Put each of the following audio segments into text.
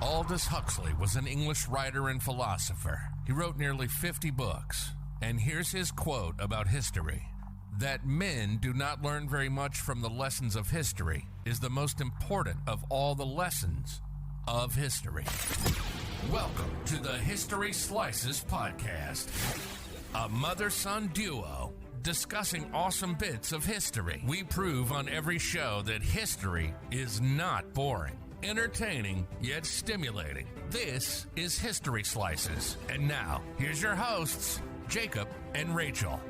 Aldous Huxley was an English writer and philosopher. He wrote nearly 50 books. And here's his quote about history. That men do not learn very much from the lessons of history is the most important of all the lessons of history. Welcome to the History Slices podcast, a mother-son duo discussing awesome bits of history. We prove on every show that history is not boring, entertaining, yet stimulating. This is History Slices. And now, here's your hosts, Jacob and Rachel.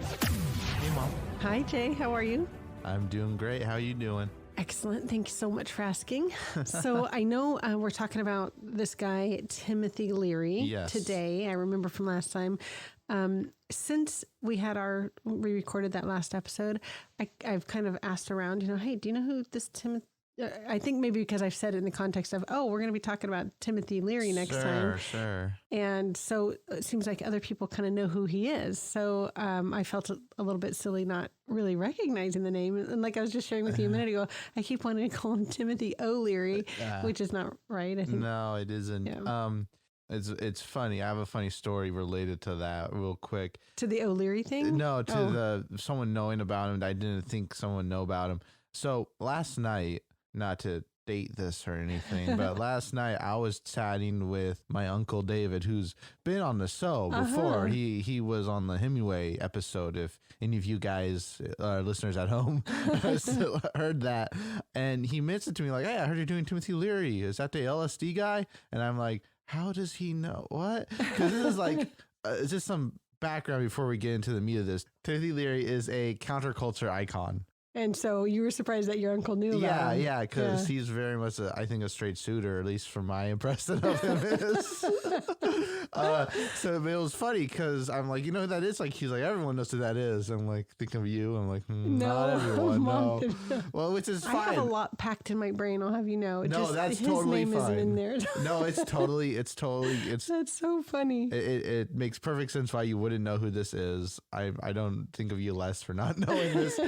Hey, Mom. Hi, Jay. How are you? I'm doing great. How are you doing? Excellent. Thank you so much for asking. So I know we're talking about this guy, Timothy Leary, today. I remember from last time. Since we recorded that last episode, I've kind of asked around, hey, do you know who this Timothy? I think maybe because I've said it in the context of, we're going to be talking about Timothy Leary next time. Sure. And so it seems like other people kind of know who he is. So I felt a little bit silly not really recognizing the name. And like I was just sharing with you a minute ago, I keep wanting to call him Timothy O'Leary, which is not right. I think. No, it isn't. Yeah. It's funny. I have a funny story related to that real quick. To the O'Leary thing? No, to someone knowing about him. I didn't think someone know about him. So last night, not to date this or anything, but last night I was chatting with my uncle David, who's been on the show before. He was on the Hemingway episode. If any of you guys, listeners at home, heard that, and he mentioned to me like, "Hey, I heard you're doing Timothy Leary. Is that the LSD guy?" And I'm like, "How does he know what?" Because this is like just some background before we get into the meat of this. Timothy Leary is a counterculture icon. And so you were surprised that your uncle knew about him. Yeah, because he's very much, I think, a straight shooter, at least from my impression of him is. So it was funny because I'm like, you know who that is? Like, he's like, everyone knows who that is. I'm like, think of you. I'm like, not everyone. No. Well, which is fine. I have a lot packed in my brain. I'll have you know. That's totally fine. His name isn't in there. No, it's totally. That's so funny. It makes perfect sense why you wouldn't know who this is. I don't think of you less for not knowing this.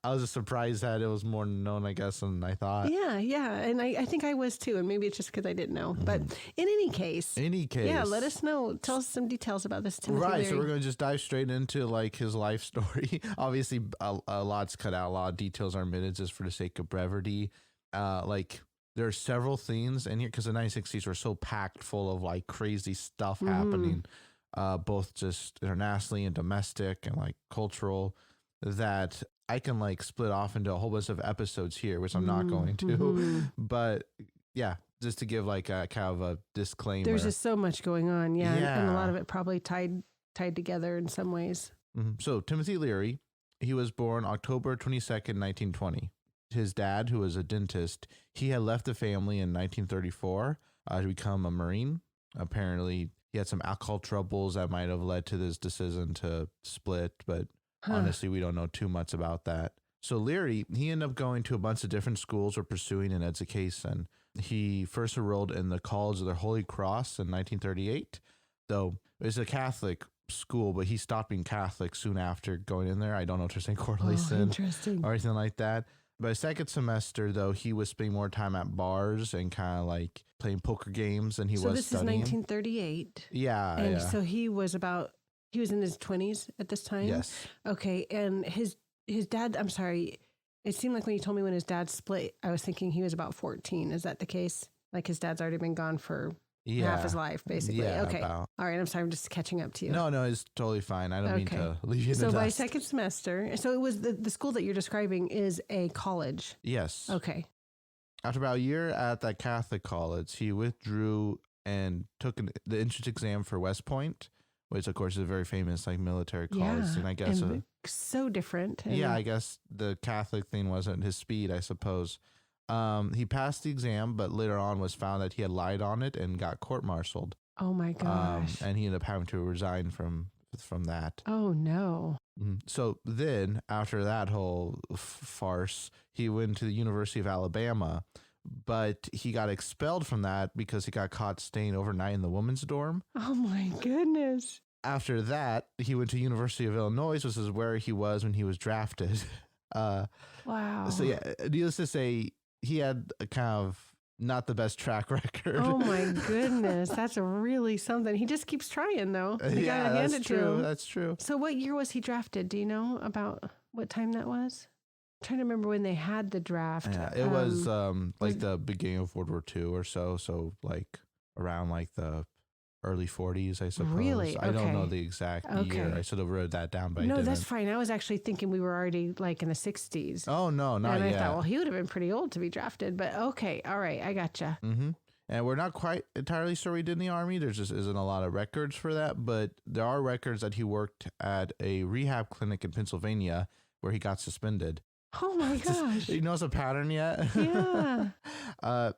I was just surprised that it was more known, I guess, than I thought. Yeah. And I think I was too. And maybe it's just because I didn't know. But in any case. Yeah, let us know. Tell us some details about this Timothy Leary. So we're going to just dive straight into like his life story. Obviously, a lot's cut out. A lot of details are omitted just for the sake of brevity. Like there are several things in here because the 1960s were so packed full of like crazy stuff happening, both just internationally and domestic and like cultural, that I can like split off into a whole bunch of episodes here, which I'm not going to, but yeah, just to give like a kind of a disclaimer. There's just so much going on. Yeah. And a lot of it probably tied together in some ways. So Timothy Leary, he was born October 22nd, 1920. His dad, who was a dentist, he had left the family in 1934 to become a Marine. Apparently he had some alcohol troubles that might have led to this decision to split, but honestly, we don't know too much about that. So Leary, he ended up going to a bunch of different schools or pursuing an education. He first enrolled in the College of the Holy Cross in 1938, though it was a Catholic school, but he stopped being Catholic soon after going in there. I don't know if there's any correlation or anything like that. But second semester, though, he was spending more time at bars and kind of like playing poker games than he was studying. So this is 1938. Yeah. And so he was in his 20s at this time? Yes. Okay. And his dad, I'm sorry, it seemed like when you told me when his dad split, I was thinking he was about 14. Is that the case? Like his dad's already been gone for half his life, basically. Yeah, okay. All right. I'm sorry. I'm just catching up to you. No, it's totally fine. I don't mean to leave you in the dust. So by second semester, so it was the school that you're describing is a college. Yes. Okay. After about a year at that Catholic college, he withdrew and took the entrance exam for West Point, which of course is a very famous like military college. And I guess so different. I guess the Catholic thing wasn't his speed, I suppose. He passed the exam, but later on was found that he had lied on it and got court-martialed. Oh my gosh. And he ended up having to resign from that. Oh no. So then after that whole farce, he went to the University of Alabama, but he got expelled from that because he got caught staying overnight in the women's dorm. Oh my goodness. After that, he went to University of Illinois, which is where he was when he was drafted. Wow. So yeah, needless to say, he had a kind of not the best track record. Oh my goodness. That's really something. He just keeps trying though. You gotta hand it to him. That's true. So what year was he drafted? Do you know about what time that was? I'm trying to remember when they had the draft. Yeah, it was like the beginning of World War II or so. So like around like the early 40s, I suppose. Really? I don't know the exact year. I should have wrote that down, but I didn't. That's fine. I was actually thinking we were already like in the 60s. Oh, no, not yet. And I thought, well, he would have been pretty old to be drafted, but okay. All right. I gotcha. Mm-hmm. And we're not quite entirely sure he did in the Army. There just isn't a lot of records for that, but there are records that he worked at a rehab clinic in Pennsylvania where he got suspended. Oh my gosh. You notice a pattern yet? Yeah.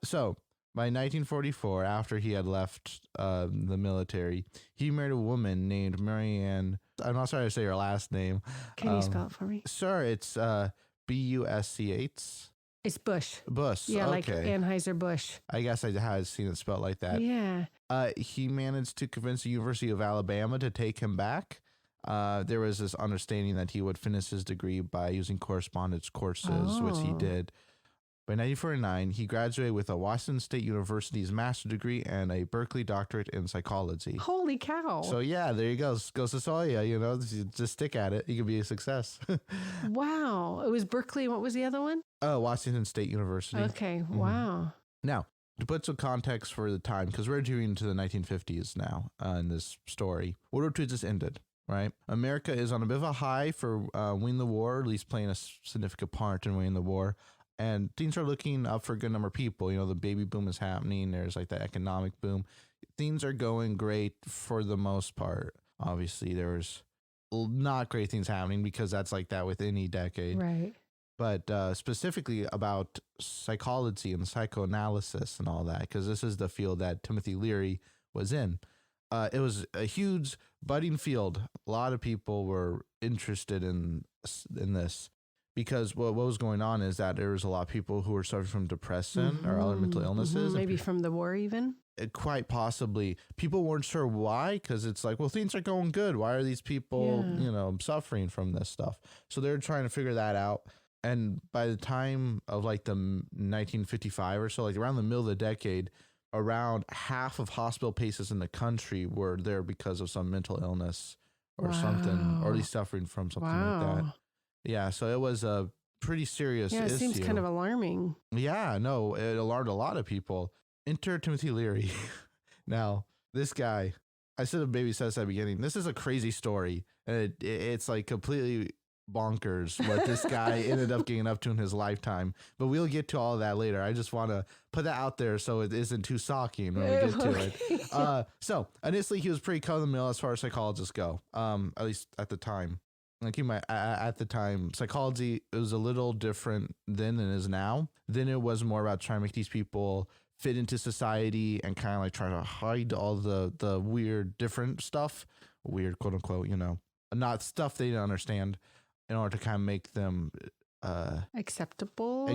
So by 1944, after he had left the military, he married a woman named Marianne. I'm not sorry to say her last name. Can you spell it for me? Sure. It's Busch. It's Bush. Bush. Yeah, okay. like Anheuser-Busch. I guess I had seen it spelled like that. Yeah. He managed to convince the University of Alabama to take him back. There was this understanding that he would finish his degree by using correspondence courses, which he did. By 1949, he graduated with a Washington State University's master's degree and a Berkeley doctorate in psychology. Holy cow. So yeah, there you go. Goes to Soya, you know, just stick at it. You can be a success. Wow. It was Berkeley. What was the other one? Oh, Washington State University. Okay. Mm-hmm. Wow. Now, to put some context for the time, because we're doing into the 1950s now in this story, World War II just ended. Right. America is on a bit of a high for winning the war, at least playing a significant part in winning the war. And things are looking up for a good number of people. You know, the baby boom is happening. There's like the economic boom. Things are going great for the most part. Obviously, there's not great things happening because that's like that with any decade. Right. But specifically about psychology and psychoanalysis and all that, because this is the field that Timothy Leary was in. It was a huge budding field. A lot of people were interested in this because what was going on is that there was a lot of people who were suffering from depression or other mental illnesses. Maybe from the war even? Quite possibly. People weren't sure why, because it's like, well, things are going good. Why are these people, suffering from this stuff? So they're trying to figure that out. And by the time of like the 1955 or so, like around the middle of the decade, around half of hospital patients in the country were there because of some mental illness or something, or at least suffering from something like that. Yeah, so it was a pretty serious issue. Yeah, it seems kind of alarming. Yeah, no, it alarmed a lot of people. Enter Timothy Leary. Now, this guy, I should have maybe said this at the beginning. This is a crazy story, and it's like completely bonkers what this guy ended up getting up to in his lifetime, but we'll get to all of that later. I just want to put that out there so it isn't too shocking when we get to it. So initially he was pretty cut of the mill as far as psychologists go, at least at the time. Like at the time, psychology was a little different then than it is now. Then it was more about trying to make these people fit into society and kind of like try to hide all the weird different stuff, weird quote unquote, not stuff they didn't understand, in order to kind of make them acceptable,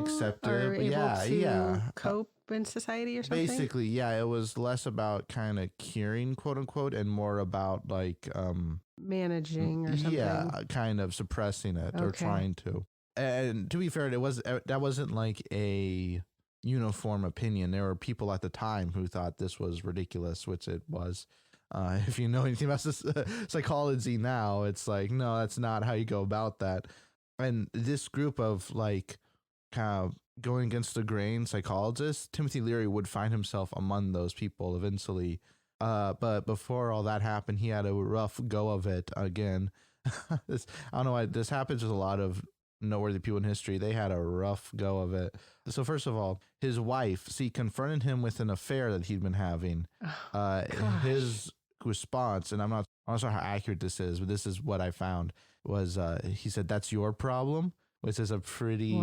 or able to cope in society or something. Basically, yeah, it was less about kind of curing, quote unquote, and more about like managing or something. Yeah, kind of suppressing it or trying to. And to be fair, that wasn't like a uniform opinion. There were people at the time who thought this was ridiculous, which it was. If you know anything about psychology now, it's like, no, that's not how you go about that. And this group of like kind of going against the grain psychologists, Timothy Leary would find himself among those people eventually. But before all that happened, he had a rough go of it again. I don't know why this happens with a lot of noteworthy people in history. They had a rough go of it. So first of all, his wife, confronted him with an affair that he'd been having. His response, and I'm not sure how accurate this is, but this is what I found, was he said, "That's your problem," which is a pretty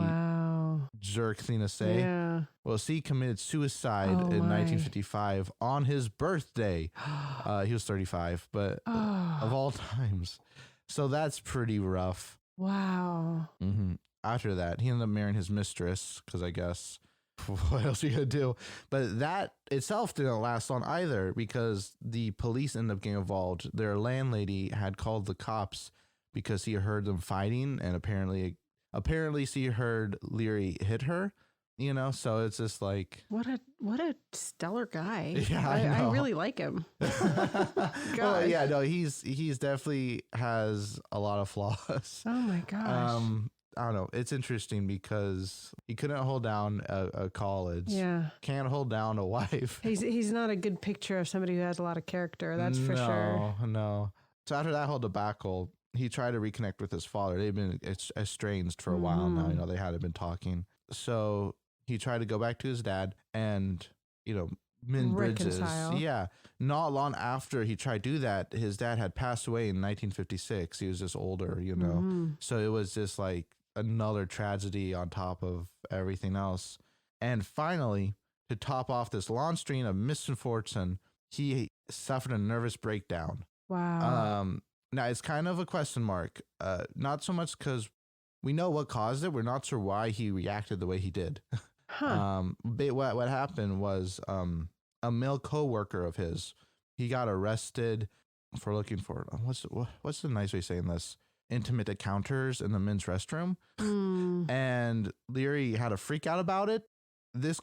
jerk thing to say. Yeah. Well, C committed suicide in 1955 on his birthday. He was 35, but of all times. So that's pretty rough. Wow. Mm-hmm. After that, he ended up marrying his mistress, because I guess what else are you going to do? But that itself didn't last long either, because the police ended up getting involved. Their landlady had called the cops because he heard them fighting, and apparently she heard Leary hit her, you know, so it's just like what a stellar guy. Yeah, I really like him. Well, yeah, no, he's definitely has a lot of flaws. Oh my gosh. I don't know. It's interesting because he couldn't hold down a college. Yeah. Can't hold down a wife. He's not a good picture of somebody who has a lot of character. That's for sure. No. So after that whole debacle, he tried to reconnect with his father. They've been estranged for a while now. You know, they hadn't been talking. So he tried to go back to his dad and, you know, mend bridges. Yeah. Not long after he tried to do that, his dad had passed away in 1956. He was just older, you know. So it was just like another tragedy on top of everything else. And finally, to top off this long string of misfortune, he suffered a nervous breakdown. Wow. Now it's kind of a question mark. Not so much because we know what caused it. We're not sure why he reacted the way he did. But what happened was a male coworker of his, he got arrested for looking for what's the nice way of saying this? Intimate encounters in the men's restroom. And Leary had a freak out about it. This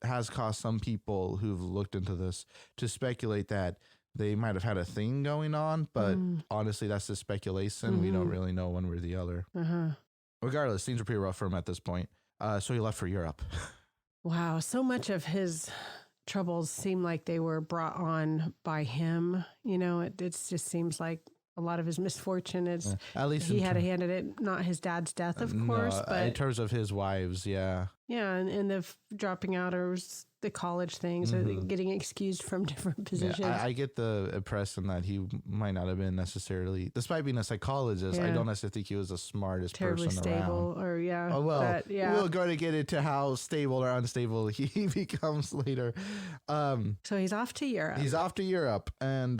has caused some people who've looked into this to speculate that they might have had a thing going on, but honestly, that's just speculation. We don't really know one way or the other. Regardless, things were pretty rough for him at this point. So he left for Europe. Wow. So much of his troubles seem like they were brought on by him. You know, it just seems like a lot of his misfortune is at least he had a hand in it, not his dad's death, of course, but in terms of his wives. Yeah. And the dropping out or the college things or getting excused from different positions. Yeah, I get the impression that he might not have been necessarily, despite being a psychologist, I don't necessarily think he was the smartest terribly person stable around. Or Oh, well, we're going to get into how stable or unstable he becomes later. So he's off to Europe. And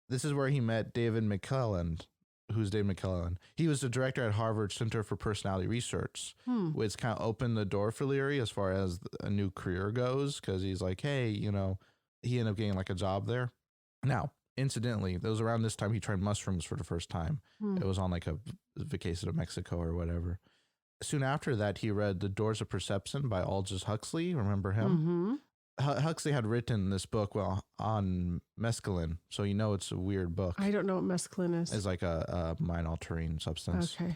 this is where he met David McClelland. Who's David McClelland? He was the director at Harvard Center for Personality Research, which kind of opened the door for Leary as far as a new career goes, because he's like, hey, you know, he ended up getting like a job there. Now, incidentally, it was around this time he tried mushrooms for the first time. It was on like a vacation to Mexico or whatever. Soon after that, he read The Doors of Perception by Aldous Huxley. Remember him? Huxley had written this book on mescaline, so you know it's a weird book. I don't know what mescaline is. It's like a mind-altering substance. Okay.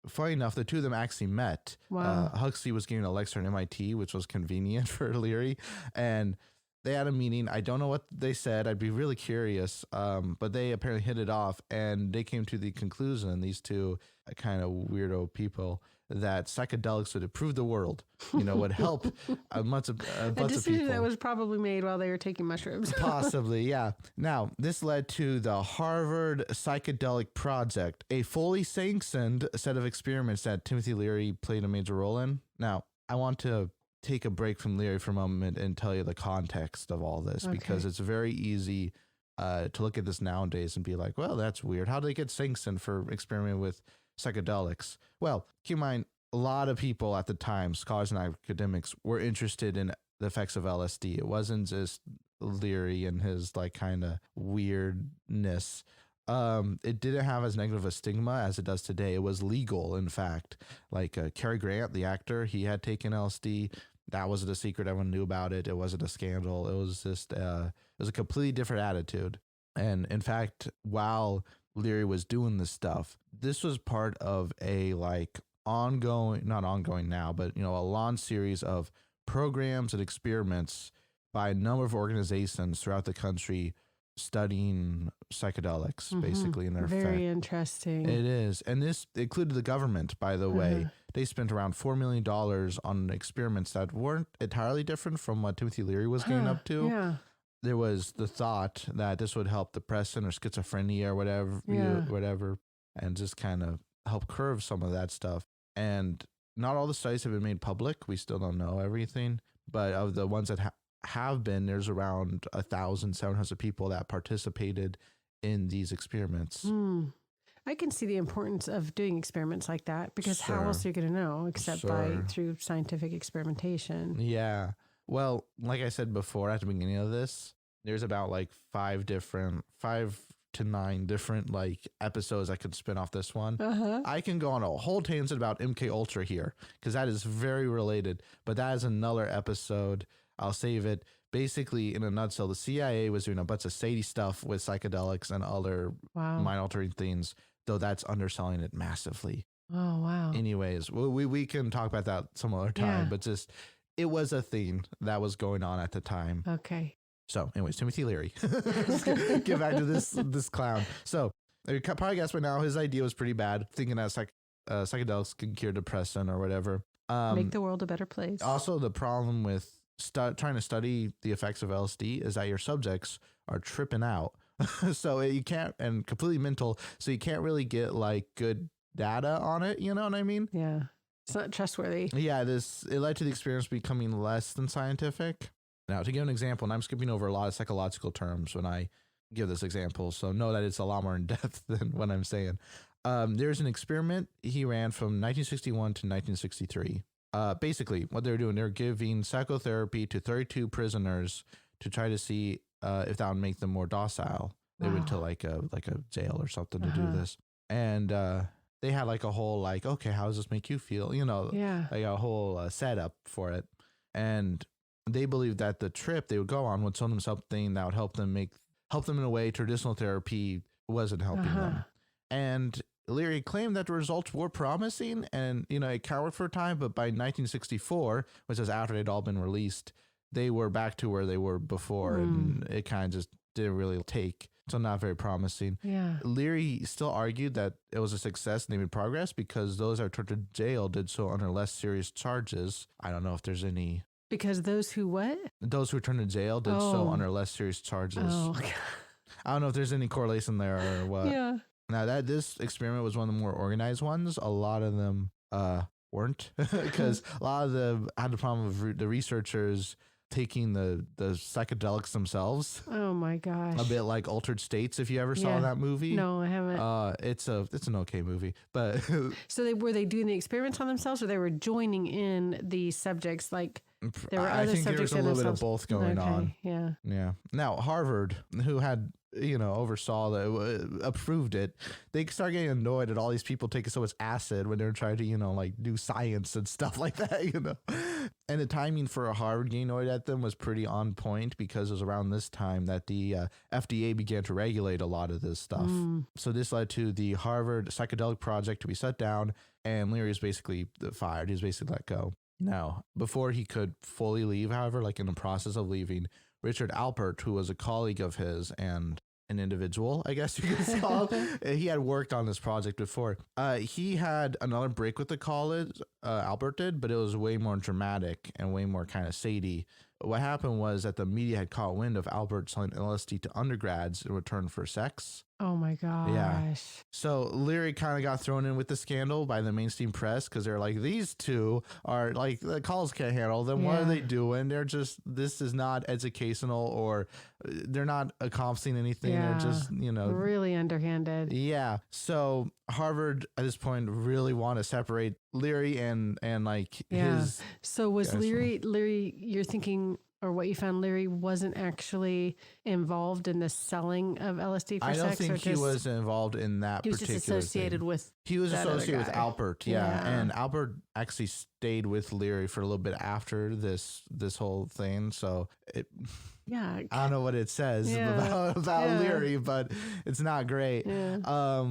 Funny enough, the two of them actually met. Wow. Huxley was giving a lecture at MIT, which was convenient for Leary, and they had a meeting. I don't know what they said. I'd be really curious, but they apparently hit it off, and they came to the conclusion, these two kind of weirdo people, that psychedelics would improve the world, you know, would help a bunch of people. A decision that was probably made while they were taking mushrooms. Possibly, yeah. Now, this led to the Harvard Psychedelic Project, a fully sanctioned set of experiments that Timothy Leary played a major role in. Now, I want to take a break from Leary for a moment and tell you the context of all this, because it's very easy to look at this nowadays and be like, well, that's weird. How did they get sanctioned for experimenting with psychedelics? Well, keep in mind, a lot of people at the time, scholars and academics, were interested in the effects of LSD. It wasn't just Leary and his like kind of weirdness. It didn't have as negative a stigma as it does today. It was legal, in fact. Like Cary Grant, the actor, he had taken LSD. That wasn't a secret. Everyone knew about it. It wasn't a scandal. It was just it was a completely different attitude. And in fact, while Leary was doing this stuff, this was part of a like not ongoing now, but you know, a long series of programs and experiments by a number of organizations throughout the country studying psychedelics, basically, in their effect. Very interesting. It is. And this included the government, by the way. They spent around $4 million on experiments that weren't entirely different from what Timothy Leary was getting up to. Yeah. There was the thought that this would help depression or schizophrenia or whatever, and just kind of help curb some of that stuff. And not all the studies have been made public. We still don't know everything, but of the ones that have been, there's around 1,700 people that participated in these experiments. I can see the importance of doing experiments like that, because how else are you going to know except through scientific experimentation? Yeah. Well, like I said before at the beginning of this, there's about like five to 9 different like episodes I could spin off this one. I can go on a whole tangent about MK Ultra here because that is very related, but that is another episode. I'll save it. Basically, in a nutshell, the CIA was doing a bunch of shady stuff with psychedelics and other mind-altering things, though that's underselling it massively. Oh, wow. Anyways, we can talk about that some other time, but just it was a thing that was going on at the time. Okay. So, anyways, Timothy Leary. Get back to this clown. So, you probably guessed by now his idea was pretty bad, thinking that psychedelics can cure depression or whatever. Make the world a better place. Also, the problem with trying to study the effects of LSD is that your subjects are tripping out. So you can't, and completely mental. So you can't really get like good data on it. You know what I mean? Yeah. It's not trustworthy. Yeah. It led to the experience becoming less than scientific. Now, to give an example, and I'm skipping over a lot of psychological terms when I give this example, so know that it's a lot more in depth than what I'm saying. There's an experiment he ran from 1961 to 1963. Basically, what they were doing, they're giving psychotherapy to 32 prisoners to try to see if that would make them more docile. They went to like a jail or something to do this, and they had like a whole like, okay, how does this make you feel? You know, like a whole setup for it, and they believed that the trip they would go on would show them something that would help them in a way traditional therapy wasn't helping them, and Leary claimed that the results were promising and, it cowered for a time, but by 1964, which is after they'd all been released, they were back to where they were before and it kind of just didn't really take. So not very promising. Yeah. Leary still argued that it was a success and they made progress because those that were turned to jail did so under less serious charges. I don't know if there's any... Because those who what? Those who were turned to jail did so under less serious charges. Oh, God. I don't know if there's any correlation there or what. Yeah. Now that this experiment was one of the more organized ones, a lot of them weren't because a lot of them had the problem of the researchers taking the psychedelics themselves. Oh my gosh. A bit like Altered States, if you ever saw that movie. No, I haven't. It's an okay movie, but so were they doing the experiments on themselves or they were joining in the subjects like there were other subjects there was a little bit of both going on. Yeah. Yeah. Now Harvard, who had oversaw that, approved it, they start getting annoyed at all these people taking so much acid when they're trying to, like do science and stuff like that, And the timing for Harvard getting annoyed at them was pretty on point because it was around this time that the FDA began to regulate a lot of this stuff. So this led to the Harvard psychedelic project to be shut down, and Leary was basically fired. He was basically let go. Now, before he could fully leave, however, like in the process of leaving, Richard Alpert, who was a colleague of his and an individual, I guess you could call him, he had worked on this project before. He had another break with the college, Alpert did, but it was way more dramatic and way more kind of shady. What happened was that the media had caught wind of Alpert selling LSD to undergrads in return for sex. Oh my gosh. Yeah. So Leary kind of got thrown in with the scandal by the mainstream press because they're like, these two are like, the calls can't handle them. What are they doing? They're just, this is not educational or they're not accomplishing anything. They're just, really underhanded. Yeah. So Harvard at this point really want to separate Leary and like his. So was Leary, you're thinking, or what you found, Leary wasn't actually involved in the selling of LSD for sex? I don't think he was involved in that particular thing. He was just associated with He was associated with Alpert, and Alpert actually stayed with Leary for a little bit after this whole thing. So I don't know what it says about Leary, but it's not great. Yeah.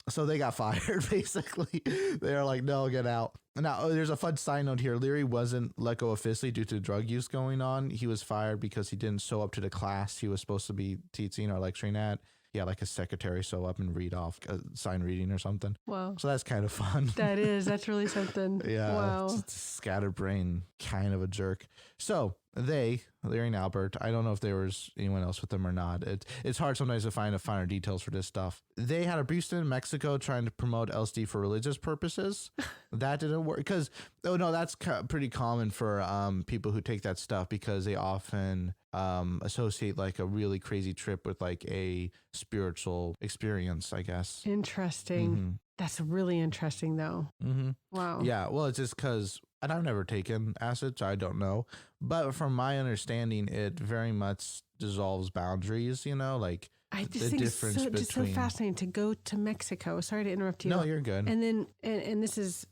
So they got fired, basically. They're like, no, get out. Now, there's a fun side note here. Leary wasn't let go officially due to drug use going on. He was fired because he didn't show up to the class he was supposed to be teaching or lecturing at. He had like a secretary show up and read off a sign reading or something. Wow. So that's kind of fun. That's really something. Yeah. Wow. Scatterbrain, kind of a jerk. So Leary and Alpert, I don't know if there was anyone else with them or not. It's hard sometimes to find the finer details for this stuff. They had a brief stint in Mexico trying to promote LSD for religious purposes. That didn't work because, that's pretty common for people who take that stuff because they often associate like a really crazy trip with like a spiritual experience, I guess. Interesting. That's really interesting, though. Mm-hmm. Wow. Yeah. Well, it's just because, and I've never taken acid, so I don't know. But from my understanding, it very much dissolves boundaries, like I just the think it's difference between. just so fascinating to go to Mexico. Sorry to interrupt you. No, you're good. And then, and this is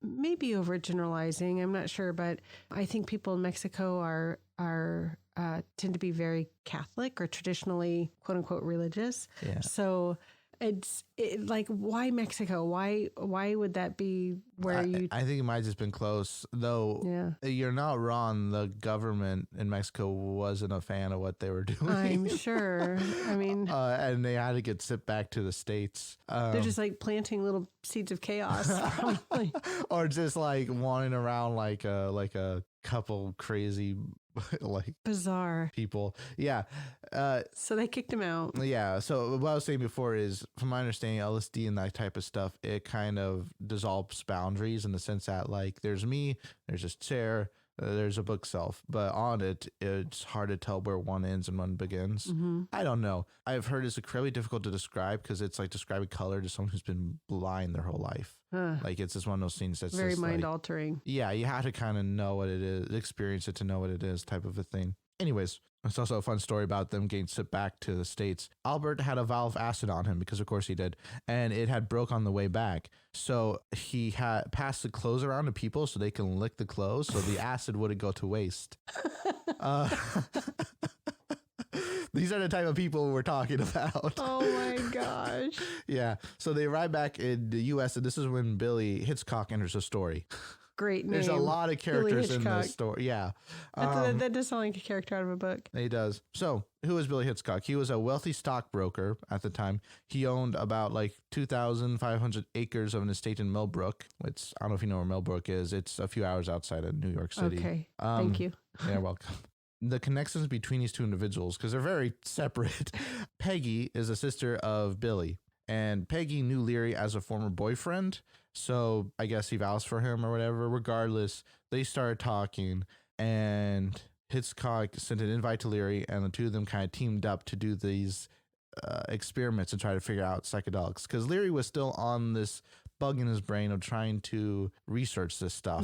maybe overgeneralizing. I'm not sure, but I think people in Mexico are tend to be very Catholic or traditionally, quote unquote, religious. Yeah. So it's like, why Mexico? Why would that be where you? I think it might have just been close, though. Yeah. You're not wrong. The government in Mexico wasn't a fan of what they were doing. I'm sure. I mean, and they had to get sent back to the States. They're just like planting little seeds of chaos, probably. Or just like wandering around like a couple crazy like bizarre people. Yeah. So they kicked him out. Yeah. So what I was saying before is, from my understanding, LSD and that type of stuff, it kind of dissolves boundaries in the sense that, like, there's me, there's this chair, there's a bookshelf, but on it, it's hard to tell where one ends and one begins. Mm-hmm. I don't know. I've heard it's incredibly difficult to describe because it's like describing color to someone who's been blind their whole life. Like, it's just one of those things that's very just mind like, altering. Yeah, you have to kind of know what it is, experience it to know what it is, type of a thing. Anyways, it's also a fun story about them getting sent back to the States. Albert had a vial of acid on him, because of course he did, and it had broke on the way back. So he had passed the clothes around to people so they can lick the clothes, so the acid wouldn't go to waste. These are the type of people we're talking about. Oh my gosh. Yeah. So they arrive back in the U.S., and this is when Billy Hitchcock enters the story. Great name. There's a lot of characters in this story. Yeah. That does sound like a character out of a book. He does. So who was Billy Hitchcock? He was a wealthy stockbroker at the time. He owned about like 2,500 acres of an estate in Millbrook, which I don't know if you know where Millbrook is. It's a few hours outside of New York City. Okay. Thank you. You're welcome. The connections between these two individuals, because they're very separate. Peggy is a sister of Billy, and Peggy knew Leary as a former boyfriend. So I guess he vouched for him or whatever. Regardless, they started talking, and Hitchcock sent an invite to Leary, and the two of them kind of teamed up to do these experiments and try to figure out psychedelics. Because Leary was still on this bug in his brain of trying to research this stuff,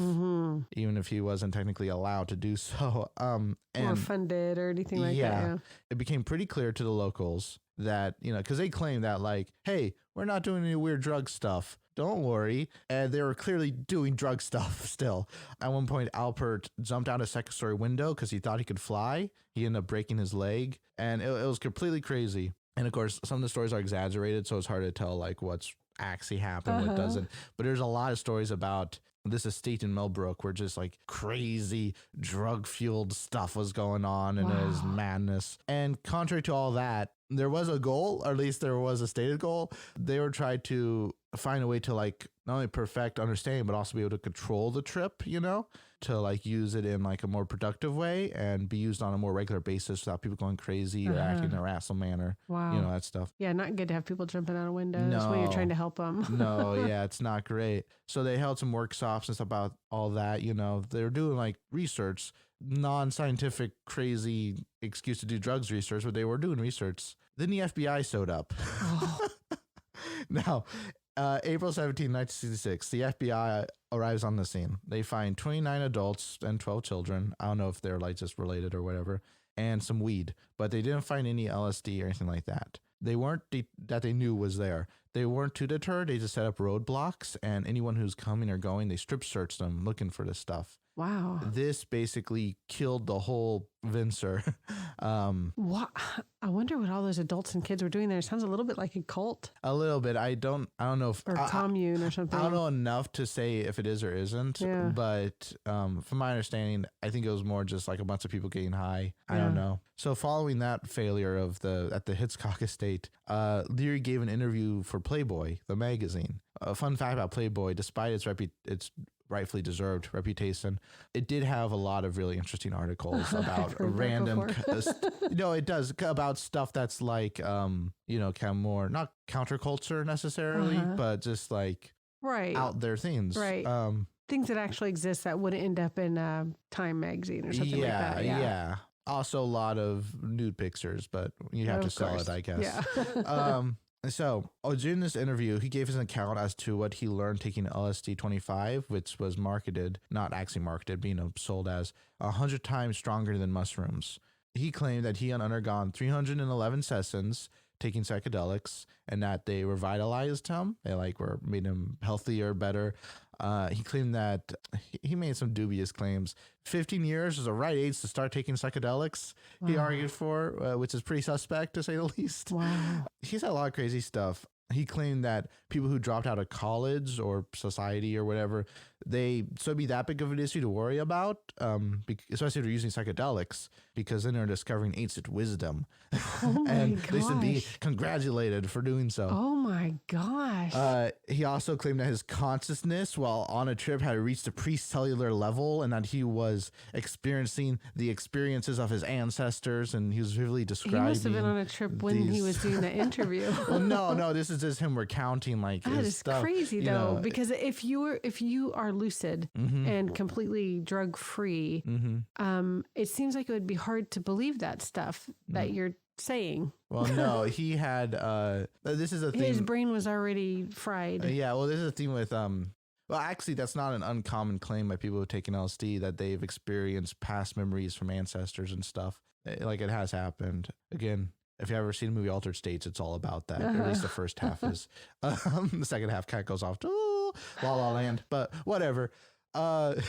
even if he wasn't technically allowed to do so. Or funded or anything like that. Yeah. It became pretty clear to the locals that, because they claimed that, like, hey, we're not doing any weird drug stuff. Don't worry. And they were clearly doing drug stuff still. At one point, Albert jumped out a second-story window because he thought he could fly. He ended up breaking his leg, and it was completely crazy. And of course, some of the stories are exaggerated, so it's hard to tell like what's actually happened, what doesn't. But there's a lot of stories about this estate in Millbrook where just like crazy drug-fueled stuff was going on, and it was madness. And contrary to all that, there was a goal, or at least there was a stated goal. They were trying to find a way to like not only perfect understanding, but also be able to control the trip, to like use it in like a more productive way and be used on a more regular basis without people going crazy or acting in a irrational manner. Wow. That stuff. Yeah, not good to have people jumping out of windows when you're trying to help them. No, yeah, it's not great. So they held some workshops and stuff about all that. They were doing like research, non-scientific, crazy excuse to do drugs research, but they were doing research. Then the FBI showed up. Oh. Now, April 17, 1966, the FBI arrives on the scene. They find 29 adults and 12 children. I don't know if they're like just related or whatever, and some weed, but they didn't find any LSD or anything like that. They weren't that they knew was there. They weren't too deterred. They just set up roadblocks, and anyone who's coming or going, they strip searched them looking for this stuff. Wow. This basically killed the whole venture. What? I wonder what all those adults and kids were doing there. It sounds a little bit like a cult. A little bit. I don't know if or commune or something. I don't know enough to say if it is or isn't. Yeah. But from my understanding, I think it was more just like a bunch of people getting high. I don't know. So following that failure at the Hitchcock estate, Leary gave an interview for Playboy, the magazine. A fun fact about Playboy: despite its rightfully deserved reputation, it did have a lot of really interesting articles about random it does, about stuff that's like kind of more not counterculture necessarily, but just like out there things, things that actually exist that wouldn't end up in Time magazine or something like that. Also a lot of nude pictures, but you have to sell it, I guess. So during this interview, he gave his account as to what he learned taking LSD 25, which was marketed, not actually marketed, being sold as 100 times stronger than mushrooms. He claimed that he had undergone 311 sessions taking psychedelics and that they revitalized him. They made him healthier, better. He claimed that he made some dubious claims. 15 years was the right age to start taking psychedelics, he argued for, which is pretty suspect to say the least. Wow. He said a lot of crazy stuff. He claimed that people who dropped out of college or society or whatever, so it'd be that big of an issue to worry about, especially if they're using psychedelics, because then they're discovering ancient wisdom. Oh and my they should be gosh. congratulated for doing so. Oh my gosh. He also claimed that his consciousness while on a trip had reached a pre-cellular level and that he was experiencing the experiences of his ancestors, and he was vividly describing. He must have been on a trip when he was doing the interview. Well, no, this is just him recounting that his is stuff, crazy though, because if you are lucid and completely drug free, it seems like it would be hard to believe that stuff that you're saying. Well, no, he had this is a thing. His brain was already fried. Yeah, well, this is a thing with well, actually, that's not an uncommon claim by people who've taken LSD, that they've experienced past memories from ancestors and stuff. Like, it has happened. Again, if you've ever seen the movie Altered States, it's all about that. At least the first half is. The second half kind of goes off to La La Land, but whatever. I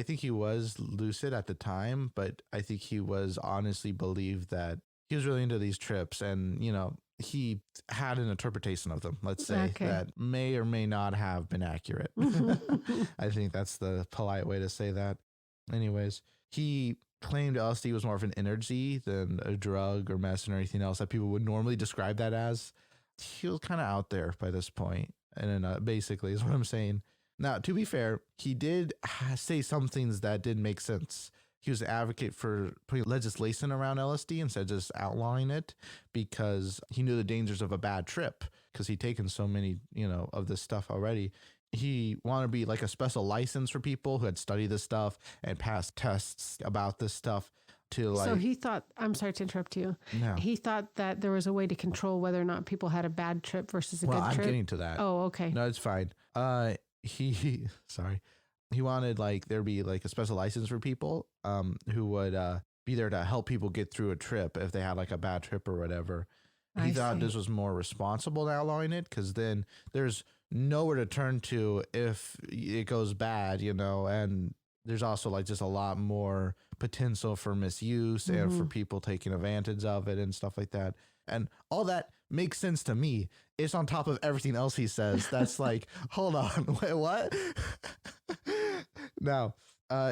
think he was lucid at the time, but I think he was honestly believed that he was really into these trips, and he had an interpretation of them, let's say, that may or may not have been accurate. I think that's the polite way to say that. Anyways, he claimed LSD was more of an energy than a drug or medicine or anything else that people would normally describe that as. He was kind of out there by this point, and then basically is what I'm saying. Now, to be fair, he did say some things that did make sense. He was an advocate for putting legislation around LSD instead of just outlawing it, because he knew the dangers of a bad trip, because he'd taken so many, of this stuff already. He wanted to be like a special license for people who had studied this stuff and passed tests about this stuff. So he thought, I'm sorry to interrupt you. No. He thought that there was a way to control whether or not people had a bad trip versus a good trip. I'm getting to that. Oh, okay. No, it's fine. He wanted there'd be a special license for people who would be there to help people get through a trip if they had a bad trip or whatever. He thought this was more responsible than outlawing it, because then there's nowhere to turn to if it goes bad, and there's also just a lot more potential for misuse and for people taking advantage of it and stuff like that. And all that makes sense to me. It's on top of everything else he says. That's hold on, wait, what? Now,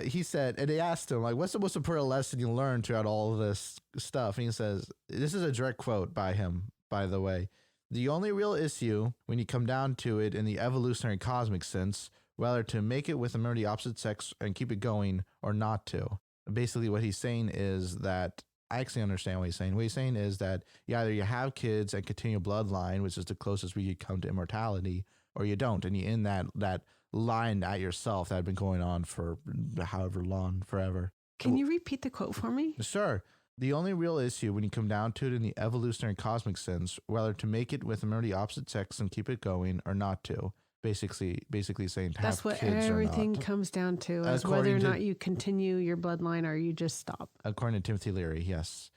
he said, and they asked him, what's the most important lesson you learned throughout all of this stuff? And he says, this is a direct quote by him, by the way. The only real issue, when you come down to it in the evolutionary cosmic sense, whether to make it with a member of the opposite sex and keep it going or not to. Basically, what he's saying is that, I actually understand what he's saying. What he's saying is that either you have kids and continue a bloodline, which is the closest we could come to immortality, or you don't, and you end that line at yourself that had been going on for however long, forever. Can you repeat the quote for me? Sure. The only real issue when you come down to it in the evolutionary cosmic sense, whether to make it with a member of the opposite sex and keep it going or not to. Basically saying to that's have what kids everything or not. comes down to, is whether or not you continue your bloodline or you just stop. According to Timothy Leary, yes.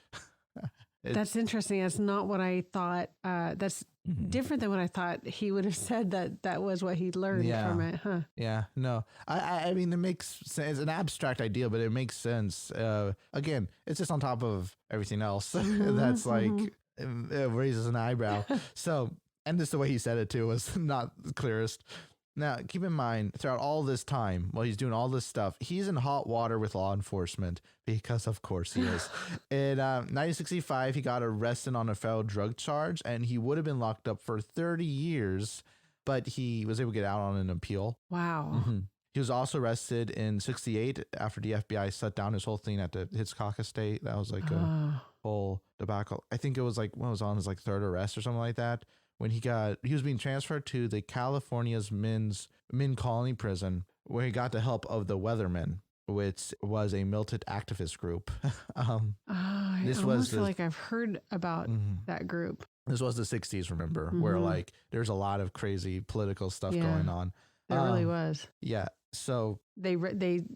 That's interesting. That's not what I thought. That's different than what I thought he would have said that was what he learned from it, huh? Yeah, no. I mean, it makes sense. It's an abstract idea, but it makes sense. Again, it's just on top of everything else. That's it raises an eyebrow. So, and just the way he said it too was not the clearest. Now, keep in mind, throughout all this time, while he's doing all this stuff, he's in hot water with law enforcement, because of course he is. In 1965, he got arrested on a federal drug charge, and he would have been locked up for 30 years, but he was able to get out on an appeal. Wow. He was also arrested in 68 after the FBI shut down his whole thing at the Hitchcock estate. That was a whole debacle. I think it was what was on his third arrest or something like that. When he was being transferred to the California's men colony prison, where he got the help of the weathermen, which was a militant activist group. I almost feel like I've heard about that group. This was the 60s, remember, where like there's a lot of crazy political stuff going on. There really was. Yeah. So they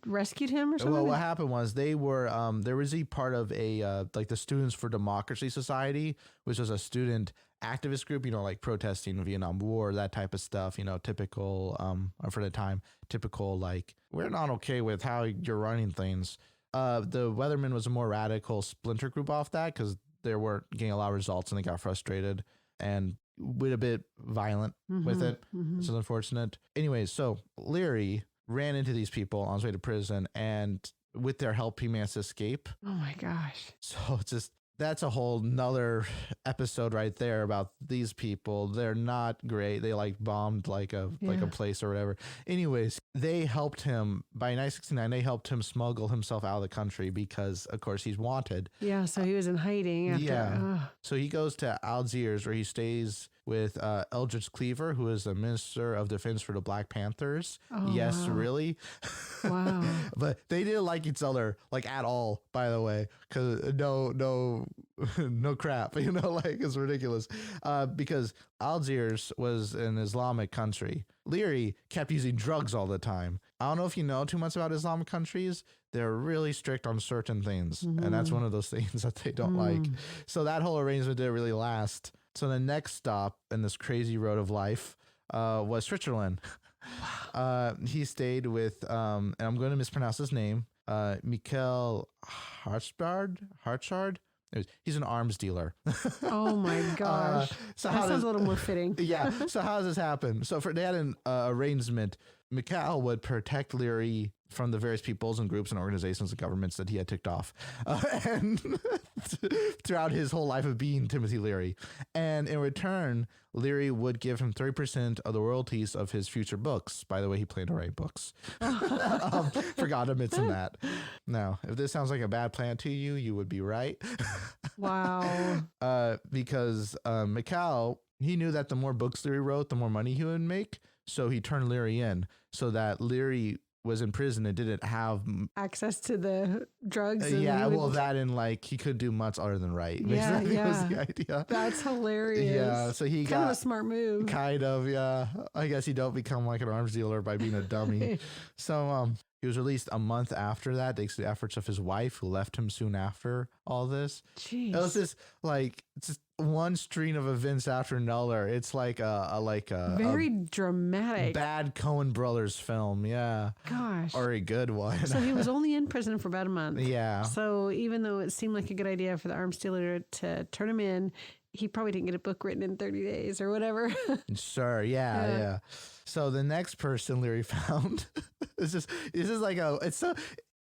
rescued him or something? Well, what happened was they were there was a part of a like the Students for Democracy Society, which was a student activist group, like protesting the Vietnam War, that type of stuff, typical for the time, typical like we're not okay with how you're running things. The Weathermen was a more radical splinter group off that because they weren't getting a lot of results and they got frustrated and went a bit violent with it. It's unfortunate. Anyways, so Leary ran into these people on his way to prison, and with their help, he managed to escape. Oh my gosh. So it's just, that's a whole nother episode right there about these people. They're not great. They like bombed like a place or whatever. Anyways, they helped him by 1969. They helped him smuggle himself out of the country because, of course, he's wanted. Yeah. So he was in hiding. After, So he goes to Algiers, where he stays with Eldridge Cleaver, who is the Minister of Defense for the Black Panthers. Oh, yes, wow. Really? Wow. But they didn't like each other, like, at all, by the way, because no crap, like, it's ridiculous. Because Algiers was an Islamic country. Leary kept using drugs all the time. I don't know if you know too much about Islamic countries. They're really strict on certain things, and that's one of those things that they don't like. So that whole arrangement didn't really last. So the next stop in this crazy road of life was Switzerland. He stayed with, and I'm going to mispronounce his name, Michael Hartshard. He's an arms dealer. Oh my gosh. So that sounds a little more fitting. Yeah. So how does this happen? So they had an arrangement. Mikhail would protect Leary from the various peoples and groups and organizations and governments that he had ticked off and throughout his whole life of being Timothy Leary. And in return, Leary would give him 30% of the royalties of his future books. By the way, he planned to write books. Forgot to mention that. Now, if this sounds like a bad plan to you, you would be right. Wow. Because Mikhail, he knew that the more books Leary wrote, the more money he would make. So he turned Leary in so that Leary was in prison and didn't have access to the drugs. That and like he could do much other than write. Yeah, was the idea. That's hilarious. Yeah, so he got kind of a smart move. Kind of, yeah. I guess you don't become like an arms dealer by being a dummy. So he was released a month after that, thanks to the efforts of his wife, who left him soon after all this. Jeez. It was just like just one string of events after another. It's like a very dramatic bad Coen Brothers film. Yeah. Gosh. Or a good one. So he was only in prison for about a month. Yeah. So even though it seemed like a good idea for the arms dealer to turn him in, he probably didn't get a book written in 30 days or whatever. Sure. Yeah. So the next person Leary found,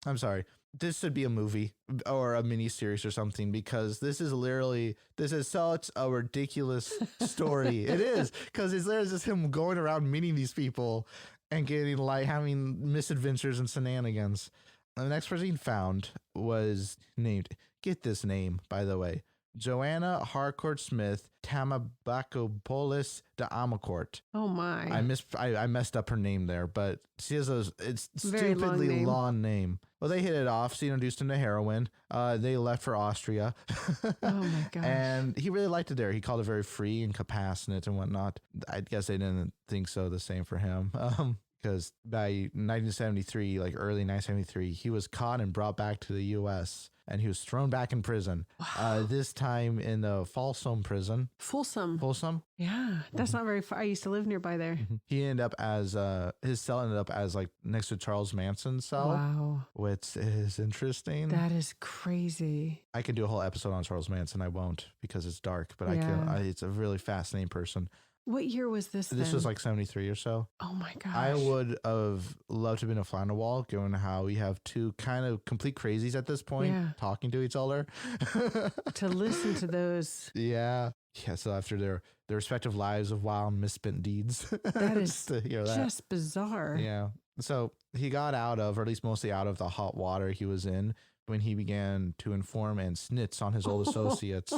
I'm sorry. This should be a movie or a mini series or something, because this is such a ridiculous story. It is, because it's just him going around meeting these people and getting having misadventures and shenanigans. The next person he found was named, get this name, by the way, Joanna Harcourt Smith Tamabakopoulos de Amacourt. Oh my! I messed up her name there, but she has it's very stupidly long name. Well, they hit it off. She introduced him to heroin. They left for Austria. Oh my gosh! And he really liked it there. He called it very free and compassionate and whatnot. I guess they didn't think so the same for him. Because by 1973, like early 1973, he was caught and brought back to the U.S. and he was thrown back in prison. Wow. This time in the Folsom prison. Folsom? Yeah, that's not very far. I used to live nearby there. He ended up as his cell ended up as like next to Charles Manson's cell. Wow, which is interesting. That is crazy. I could do a whole episode on Charles Manson. I won't because it's dark, but it's a really fascinating person. What year was this? This was like 73 or so. Oh my gosh. I would have loved to have been a fly on the wall, given how we have two kind of complete crazies at this point talking to each other. To listen to those. Yeah. Yeah. So after their respective lives of wild misspent deeds. That is just bizarre. Yeah. So he got out of, or at least mostly out of, the hot water he was in when he began to inform and snitch on his old associates.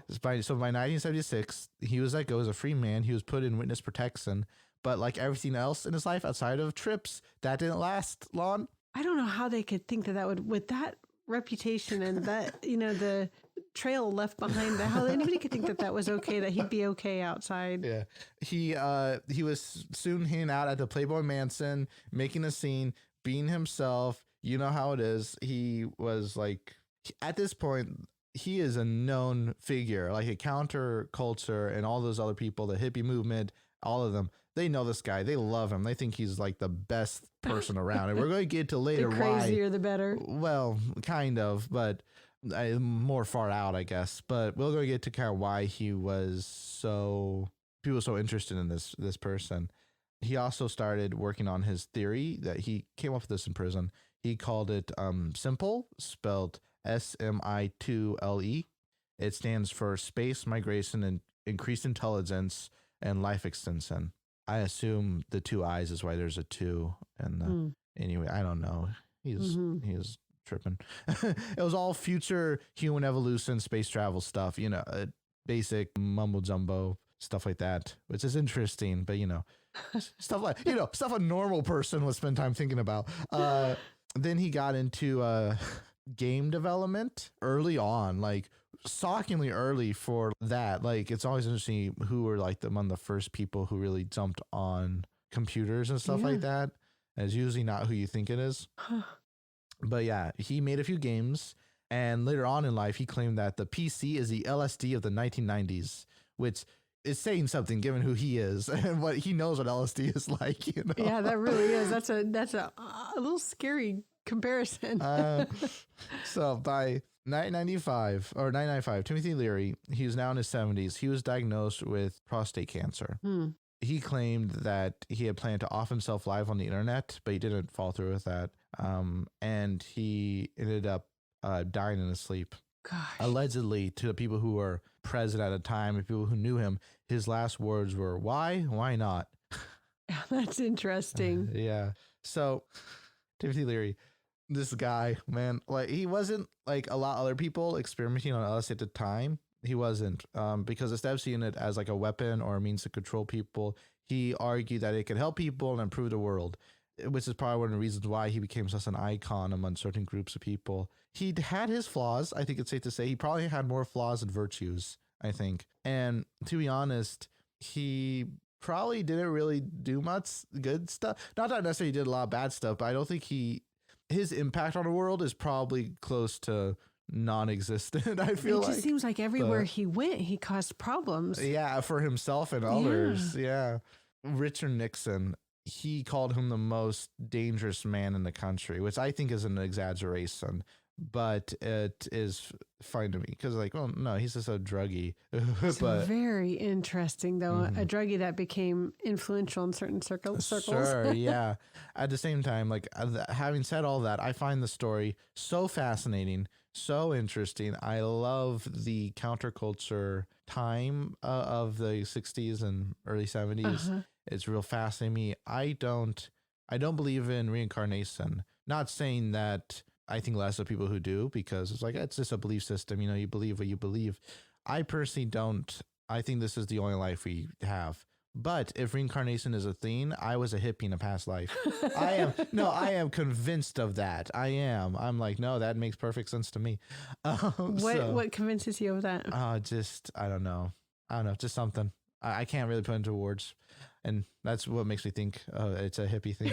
So by 1976, he was let go as a free man. He was put in witness protection, But like everything else in his life outside of trips, that didn't last long. I don't know how they could think that would, with that reputation and that, the trail left behind, how anybody could think that was okay, that he'd be okay outside. Yeah. He was soon hanging out at the Playboy Mansion, making a scene, being himself. You know how it is. He was like, at this point, he is a known figure, like a counterculture and all those other people, the hippie movement, all of them. They know this guy. They love him. They think he's like the best person around. And we're going to get to later the crazier, the better. Well, kind of, but more far out, I guess. But we're going to get to kind of why people were so interested in this person. He also started working on his theory that he came up with this in prison. He called it SIMPLE, spelled SMI2LE. It stands for Space Migration and Increased Intelligence and Life Extension. I assume the 2 eyes is why there's a 2. And anyway, I don't know. He was tripping. It was all future human evolution, space travel stuff, basic mumbo jumbo stuff like that, which is interesting. But, stuff like, stuff a normal person would spend time thinking about. Then he got into game development early on, like shockingly early for that. Like, it's always interesting who were like among the first people who really jumped on computers and stuff like that. And it's usually not who you think it is. But yeah, he made a few games, and later on in life, he claimed that the PC is the LSD of the 1990s, which is saying something given who he is and what he knows what LSD is like. Yeah, that really is. That's a little scary comparison. So by 1995, Timothy Leary, he was now in his 70s. He was diagnosed with prostate cancer. He claimed that he had planned to off himself live on the internet, but he didn't follow through with that. And he ended up dying in his sleep. Gosh. Allegedly, to the people who were present at the time and people who knew him, his last words were, "Why? Why not?" That's interesting. Yeah. So Timothy Leary, this guy, man, like he wasn't like a lot of other people experimenting on LSD at the time. He wasn't, because instead of seeing it as like a weapon or a means to control people, he argued that it could help people and improve the world, which is probably one of the reasons why he became such an icon among certain groups of people. He had his flaws. I think it's safe to say he probably had more flaws than virtues, I think. And to be honest, he probably didn't really do much good stuff. Not that necessarily he did a lot of bad stuff, but I don't think his impact on the world is probably close to non-existent. I feel like it just seems like everywhere he went, he caused problems. Yeah, for himself and others. Yeah. Richard Nixon, he called him the most dangerous man in the country, which I think is an exaggeration, but it is fine to me because, like, well, no, he's just a druggie. But very interesting, though, a druggie that became influential in certain circles. Sure, yeah. At the same time, like, having said all that, I find the story so fascinating, so interesting. I love the counterculture time of the 60s and early 70s. It's real fascinating to me. I don't believe in reincarnation. Not saying that I think less of people who do, because it's like, it's just a belief system. You believe what you believe. I personally don't. I think this is the only life we have. But if reincarnation is a thing, I was a hippie in a past life. I am convinced of that. I'm like, no, that makes perfect sense to me. What convinces you of that? I don't know, just something. I can't really put into words. And that's what makes me think it's a hippie thing.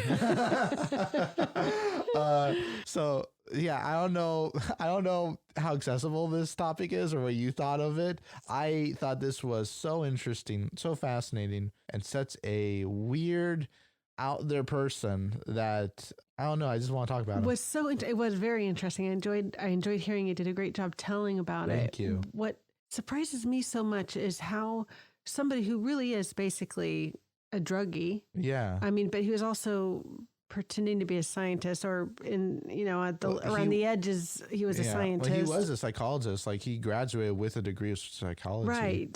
So yeah, I don't know how accessible this topic is or what you thought of it. I thought this was so interesting, so fascinating, and such a weird out there person that I don't know. I just want to talk about it. It was very interesting. I enjoyed hearing you did a great job telling about it. Thank you. What surprises me so much is how somebody who really is basically a druggie. Yeah. I mean, but he was also pretending to be a scientist, or around the edges, he was a scientist. Well, he was a psychologist. Like, he graduated with a degree of psychology.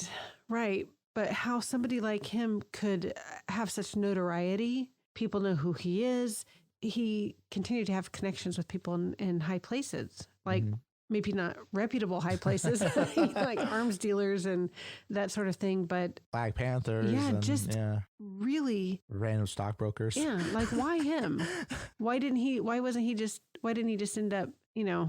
Right. But how somebody like him could have such notoriety, people know who he is. He continued to have connections with people in high places. Like, maybe not reputable high places, like arms dealers and that sort of thing. But Black Panthers. Yeah, really random stockbrokers. Yeah, like why him? Why didn't he just end up, Yeah.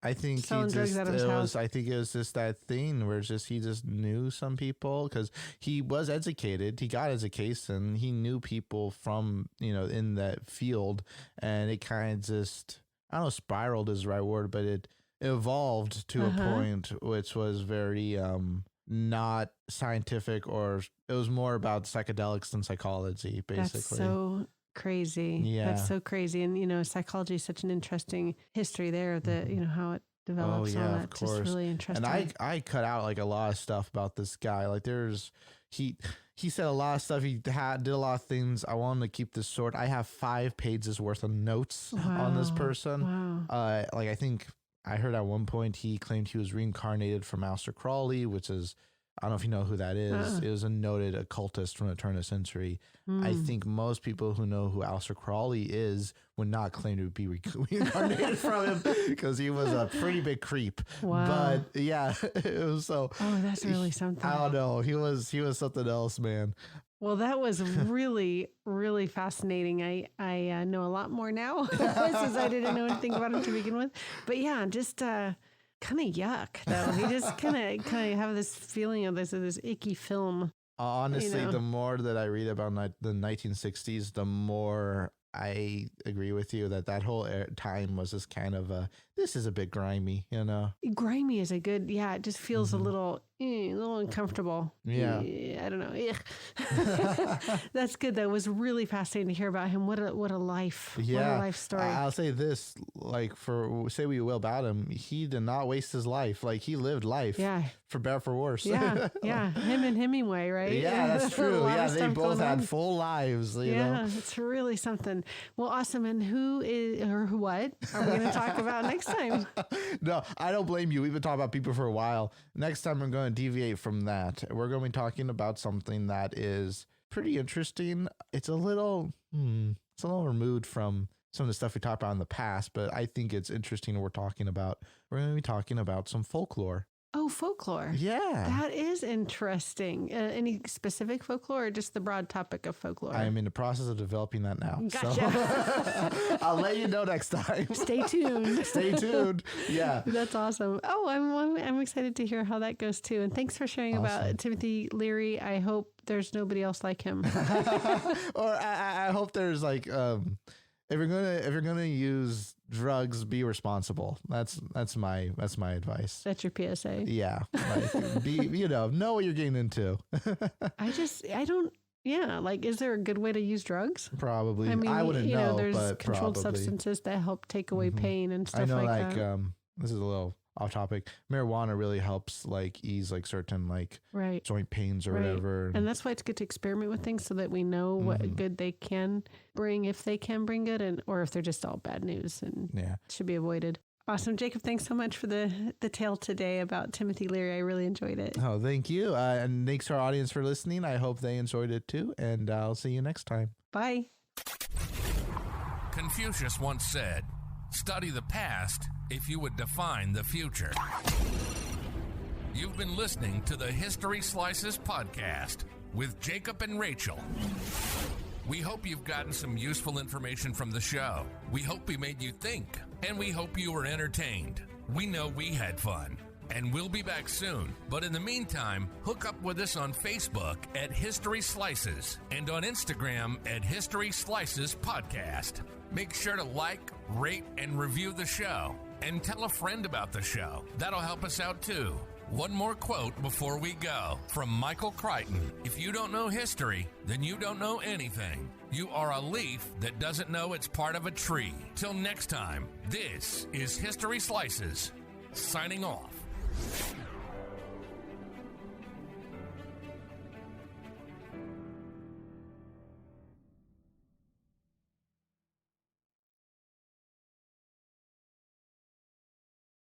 I think selling drugs out of his house? I think it was just that thing where he just knew some people because he was educated. He got education. He knew people from, in that field, and it kind of just, I don't know, spiraled is the right word, but it evolved to a point which was very not scientific, or it was more about psychedelics than psychology, basically. That's so crazy. Yeah. That's so crazy. And, psychology is such an interesting history there that, how it develops. Oh, yeah, all that. of course. Just really interesting. And I cut out like a lot of stuff about this guy. Like he said a lot of stuff. He did a lot of things. I wanted to keep this short. I have 5 pages worth of notes on this person. Wow. Like I think I heard at one point he claimed he was reincarnated from Aleister Crowley, which is, I don't know if you know who that is. It was a noted occultist from the turn of the century. I think most people who know who Aleister Crowley is would not claim to be reincarnated from him because he was a pretty big creep. Wow. But yeah, it was so. Oh, that's really something. I don't know. He was something else, man. Well, that was really, really fascinating. I know a lot more now since I didn't know anything about him to begin with. But yeah, just kind of yuck though. He just kind of have this feeling of this icky film. Honestly, the more that I read about the 1960s, the more I agree with you that whole time was just kind of this is a bit grimy, Grimy is a good, it just feels a little uncomfortable. Yeah. I don't know. That's good. That was really fascinating to hear about him. What a life. Yeah. What a life story. I'll say this, like say we will about him, he did not waste his life. Like he lived life. Yeah. For better, for worse. Yeah. Yeah. Him and Hemingway, right? Yeah, that's true. Yeah. They both had full lives, you know? It's really something. Well, awesome. And who is, or what are we going to talk about next time? No, I don't blame you. We've been talking about people for a while. Next time we're going to deviate from that. We're going to be talking about something that is pretty interesting. It's a little removed from some of the stuff we talked about in the past, but I think it's interesting. We're going to be talking about some folklore. Oh, folklore. Yeah. That is interesting. Any specific folklore or just the broad topic of folklore? I am in the process of developing that now. Gotcha. So I'll let you know next time. Stay tuned. Stay tuned. Yeah. That's awesome. Oh, I'm excited to hear how that goes too. And thanks for sharing about Timothy Leary. I hope there's nobody else like him. Or I hope there's like, if you're gonna use drugs, be responsible. That's my advice. That's your PSA. Yeah, like know what you're getting into. Is there a good way to use drugs? Probably. I mean, I wouldn't know. There's but controlled probably. Substances that help take away pain and stuff I know, like that. This is a little off topic. Marijuana really helps ease certain joint pains or whatever. And that's why it's good to experiment with things so that we know what good they can bring, if they can bring good, or if they're just all bad news and should be avoided. Awesome. Jacob, thanks so much for the tale today about Timothy Leary. I really enjoyed it. Oh, thank you. And thanks to our audience for listening. I hope they enjoyed it too. And I'll see you next time. Bye. Confucius once said, "Study the past if you would define the future." You've been listening to the History Slices podcast with Jacob and Rachel. We hope you've gotten some useful information from the show. We hope we made you think, and we hope you were entertained. We know we had fun, and we'll be back soon. But in the meantime, hook up with us on Facebook at History Slices and on Instagram at History Slices Podcast. Make sure to like, rate, and review the show. And tell a friend about the show. That'll help us out too. One more quote before we go from Michael Crichton. If you don't know history, then you don't know anything. You are a leaf that doesn't know it's part of a tree. Till next time, this is History Slices, signing off.